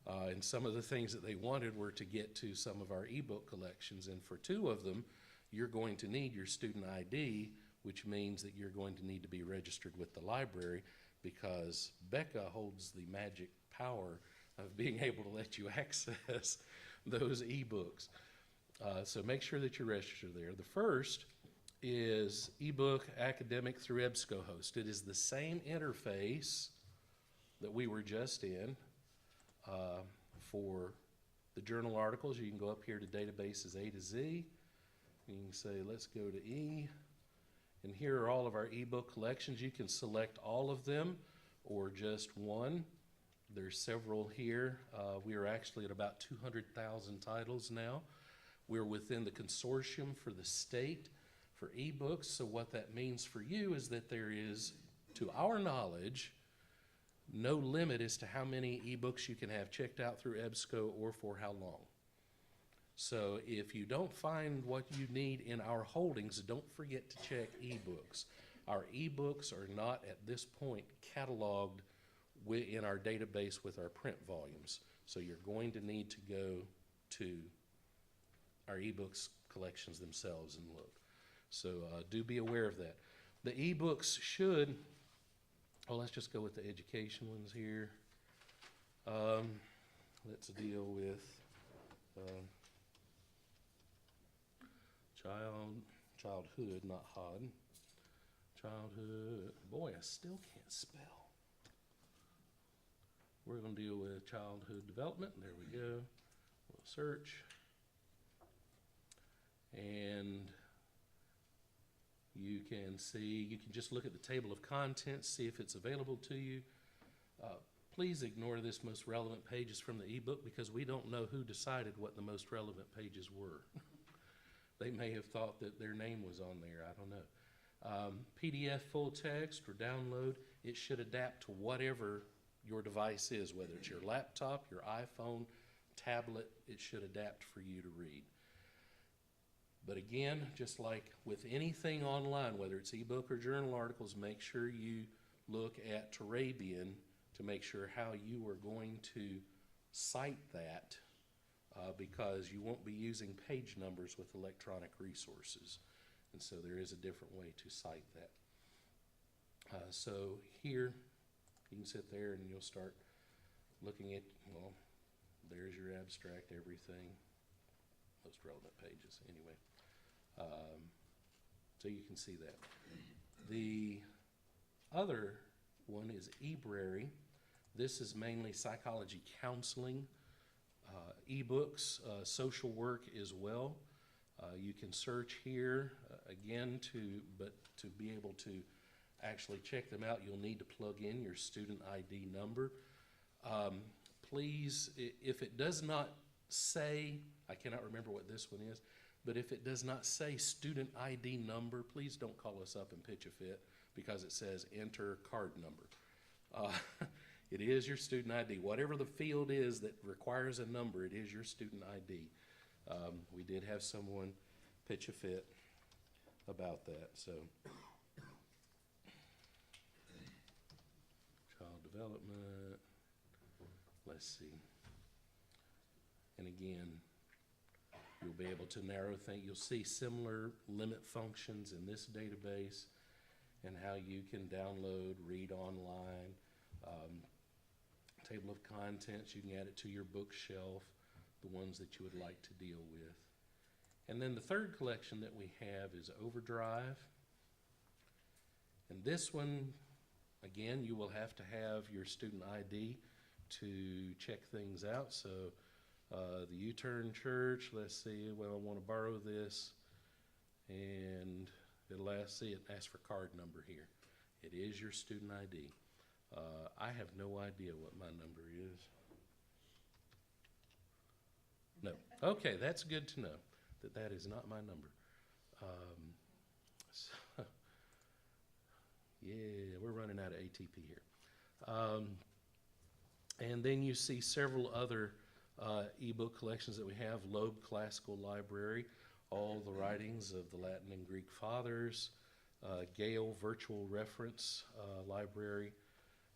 And some of the things that they wanted were to get to some of our ebook collections. And for 2 of them, you're going to need your student ID, which means that you're going to need to be registered with the library because Becca holds the magic power of being able to let you access those ebooks. So make sure that you're registered there. The first is Ebook Academic through Ebscohost. It is the same interface that we were just in for the journal articles. You can go up here to databases A to Z. You can say, let's go to E. And here are all of our ebook collections. You can select all of them or just one. There's several here. We are actually at about 200,000 titles now. We're within the consortium for the state for ebooks. So what that means for you is that there is, to our knowledge, no limit as to how many ebooks you can have checked out through Ebsco or for how long. So if you don't find what you need in our holdings, don't forget to check ebooks. Our ebooks are not at this point cataloged in our database with our print volumes. So you're going to need to go to our ebooks collections themselves and look. So do be aware of that. The ebooks should, let's just go with the education ones here. Let's deal with childhood, not HOD. Childhood, boy, I still can't spell. We're going to deal with childhood development. There we go. We'll search. And you can see, you can just look at the table of contents, see if it's available to you. Please ignore this most relevant pages from the ebook because we don't know who decided what the most relevant pages were. They may have thought that their name was on there, I don't know. PDF full text or download, it should adapt to whatever your device is, whether it's your laptop, your iPhone, tablet, it should adapt for you to read. But again, just like with anything online, whether it's ebook or journal articles, make sure you look at Turabian to make sure how you are going to cite that because you won't be using page numbers with electronic resources. And so there is a different way to cite that. So here, you can sit there and you'll start looking at, well, there's your abstract, everything, most relevant pages anyway. So you can see that. The other one is Ebrary. This is mainly psychology counseling, ebooks, social work as well. You can search here again to be able to actually check them out. You'll need to plug in your student ID number. Please, if it does not say, I cannot remember what this one is, but if it does not say student ID number, please don't call us up and pitch a fit because it says enter card number. It is your student ID. Whatever the field is that requires a number, it is your student ID. We did have someone pitch a fit about that. So, child development, let's see. And again, you'll be able to narrow things. You'll see similar limit functions in this database and how you can download, read online, table of contents, you can add it to your bookshelf, the ones that you would like to deal with. And then the third collection that we have is Overdrive. And this one, again, you will have to have your student ID to check things out. So the U-Turn Church, let's see, well, I want to borrow this, and it'll ask, see, it asks for card number here. It is your student ID. I have no idea what my number is. No. Okay, that's good to know that that is not my number. So, yeah, we're running out of ATP here. And then you see several other ebook collections that we have. Loeb Classical Library, all the writings of the Latin and Greek fathers. Gale Virtual Reference Library,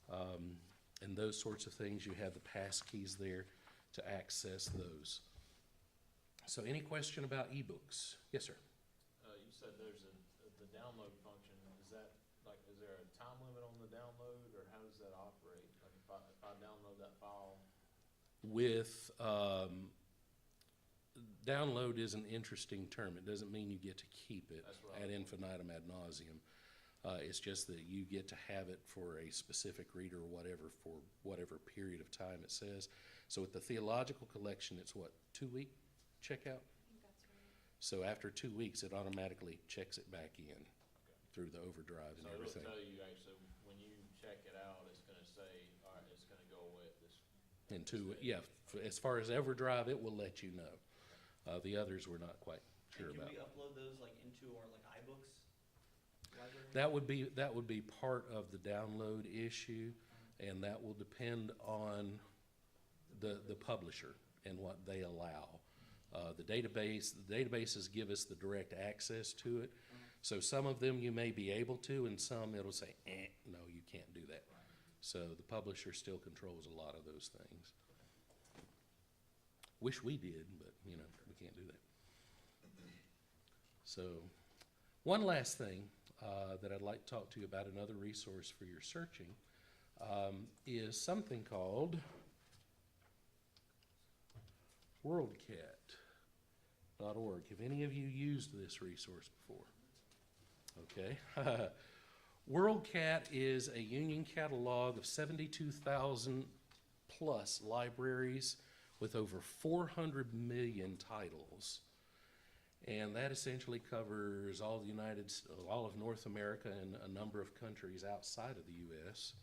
and those sorts of things. You have the passkeys there to access those. So any question about ebooks? Yes, sir. You said there's the download function. Is that like, is there a time limit on the download, or how does that operate? Like if I download that file? With download is an interesting term. It doesn't mean you get to keep it ad infinitum ad nauseum. It's just that you get to have it for a specific reader or whatever for whatever period of time it says. So with the theological collection, it's what, 2-week checkout? I think that's right. So after 2 weeks, it automatically checks it back in through the Overdrive and So everything. it'll tell you actually when you check it out, it's going to say, all right, it's going to go away at this. In 2 weeks, yeah. As far as Overdrive, it will let you know. The others we're not quite sure And can about. we upload those like into our like iBooks library? That would be part of the download issue, and that will depend on the publisher and what they allow. The databases give us the direct access to it. So some of them you may be able to, and some it'll say, no, you can't do that. So the publisher still controls a lot of those things. Wish we did, but we can't do that. So one last thing that I'd like to talk to you about, another resource for your searching, is something called Worldcat.org. Have any of you used this resource before? Okay. Worldcat is a union catalog of 72,000 plus libraries with over 400 million titles. And that essentially covers all of North America and a number of countries outside of the U.S.,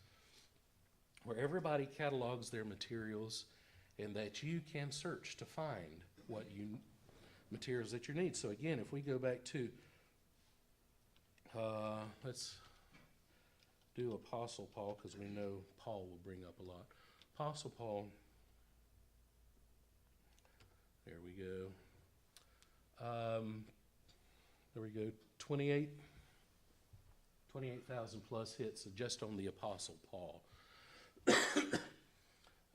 where everybody catalogs their materials and that you can search to find materials that you need. So again, if we go back to, let's do Apostle Paul, because we know Paul will bring up a lot. Apostle Paul, there we go. There we go, 28,000 plus hits just on the Apostle Paul.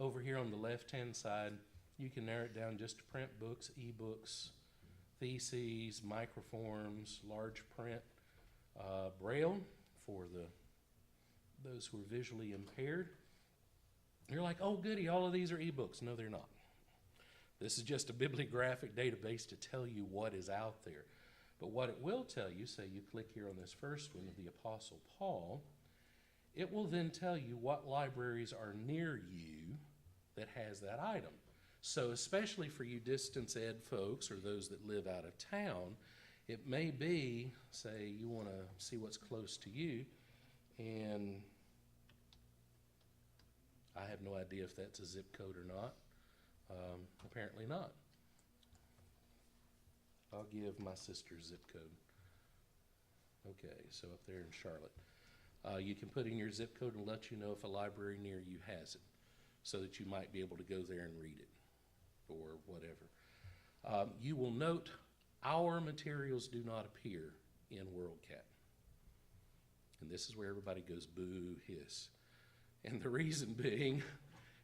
Over here on the left-hand side, you can narrow it down just to print books, ebooks, theses, microforms, large print, Braille for those who are visually impaired. You're like, oh goody, all of these are ebooks. No, they're not. This is just a bibliographic database to tell you what is out there. But what it will tell you, say you click here on this first one of the Apostle Paul, it will then tell you what libraries are near you that has that item. So especially for you distance ed folks or those that live out of town, it may be, say you want to see what's close to you, and I have no idea if that's a zip code or not. Apparently not. I'll give my sister's zip code. Okay, so up there in Charlotte. You can put in your zip code and let you know if a library near you has it, so that you might be able to go there and read it, or whatever. You will note our materials do not appear in WorldCat. And this is where everybody goes boo, hiss. And the reason being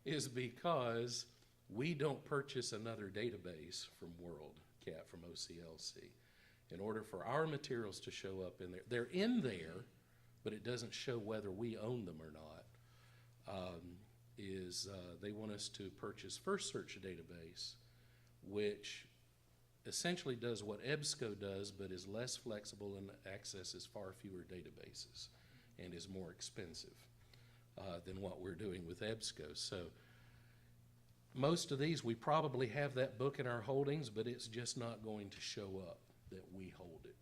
is because we don't purchase another database from WorldCat, from OCLC. In order for our materials to show up in there, they're in there, but it doesn't show whether we own them or not, they want us to purchase First Search database, which essentially does what Ebsco does, but is less flexible and accesses far fewer databases and is more expensive than what we're doing with Ebsco. So most of these, we probably have that book in our holdings, but it's just not going to show up that we hold it.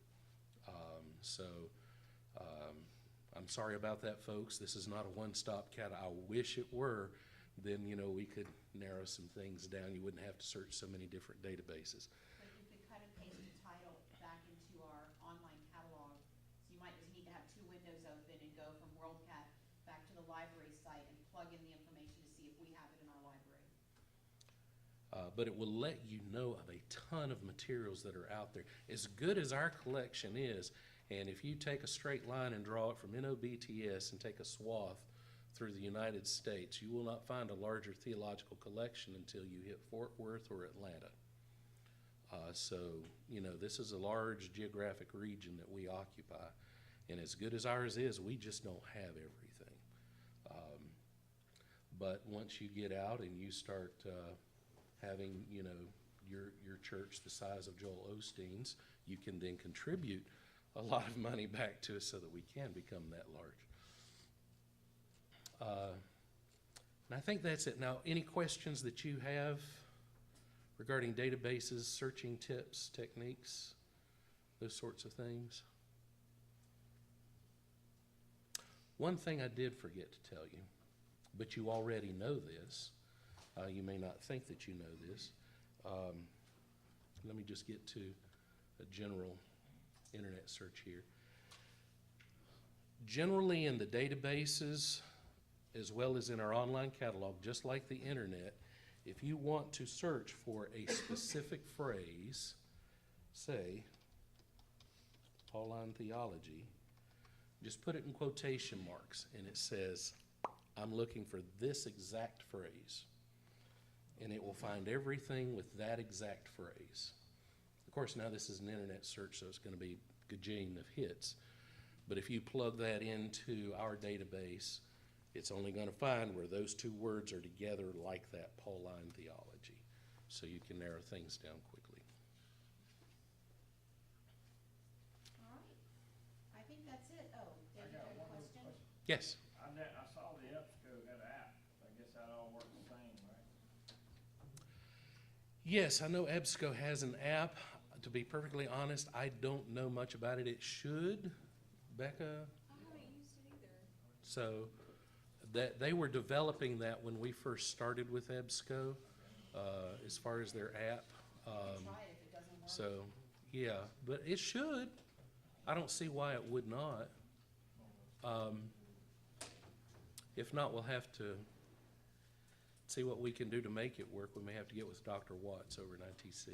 I'm sorry about that, folks. This is not a one-stop cat. I wish it were. Then, we could narrow some things down. You wouldn't have to search so many different databases. But you could cut and paste the title back into our online catalog. So you might just need to have two windows open and go from WorldCat back to the library site and plug in the information to see if we have it in our library. But it will let you know of a ton of materials that are out there. As good as our collection is, and if you take a straight line and draw it from NOBTS and take a swath through the United States, you will not find a larger theological collection until you hit Fort Worth or Atlanta. This is a large geographic region that we occupy. And as good as ours is, we just don't have everything. But once you get out and you start having, your church the size of Joel Osteen's, you can then contribute a lot of money back to us so that we can become that large. And I think that's it. Now, any questions that you have regarding databases, searching tips, techniques, those sorts of things? One thing I did forget to tell you, but you already know this. You may not think that you know this. Let me just get to a general internet search here. Generally in the databases, as well as in our online catalog, just like the internet, if you want to search for a specific phrase, say, Pauline theology, just put it in quotation marks, and it says, I'm looking for this exact phrase. And it will find everything with that exact phrase. Of course, now this is an internet search, so it's going to be a gajillion of hits. But if you plug that into our database, it's only going to find where those two words are together like that, Pauline theology. So you can narrow things down quickly. All right. I think that's it. Oh, I David, you got have a one more question? question. Yes? I saw the Ebsco had an app. I guess that all works the same, right? Yes, I know Ebsco has an app. To be perfectly honest, I don't know much about it. It should, Becca? I haven't used it either. So that they were developing that when we first started with Ebsco, as far as their app. Try it if it doesn't work. So, yeah, but it should. I don't see why it would not. If not, we'll have to see what we can do to make it work. We may have to get with Dr. Watts over at ITC.